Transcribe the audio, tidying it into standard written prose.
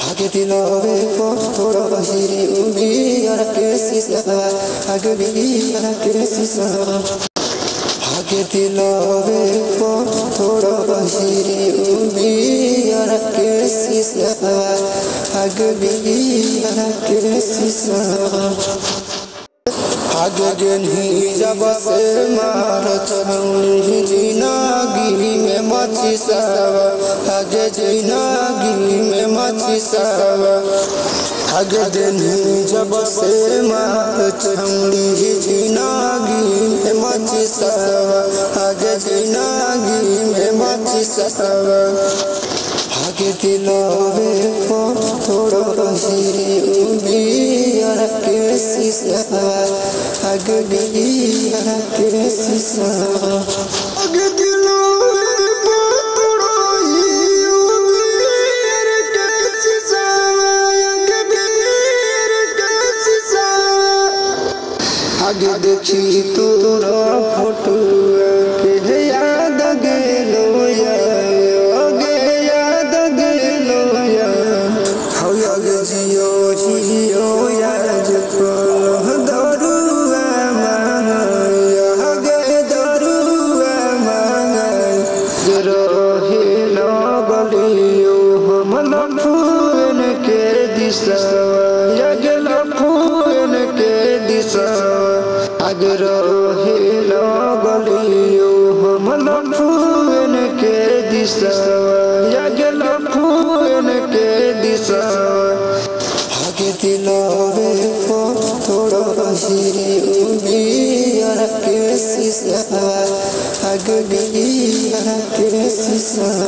आगे दिलावे को थोड़ा बहिरी उम्मी यार कैसी सहा आगे भी यार कैसी सहा आगे दिलावे को थोड़ा बहिरी उम्मी यार कैसी सहा आगे भी यार कैसी सहा आगे नहीं जब से मारत हूँ जिंदगी में मची सावा आगे जिंदगी में मची सावा आगे नहीं जब से मारत हूँ जिंदगी में मची सावा आगे जिंदगी में मची सावा आगे दिलावे को थोड़ा बहिरी उम्मी यार कैसी सहा आगे भी यार कैसी सहा आगे दिलावे को थोड़ा उम्मी यार कैसी सहा आगे भी यार कैसी सहा आगे देखी तोरा फोटो के याद गेलो अगर हिलो गलियो हम लफून के दिशा अगर लफून के दिशा आगे दिलावे को थोड़ा बहिरी उम्मी यार कैसी सहा आगे भी यार कैसी सहा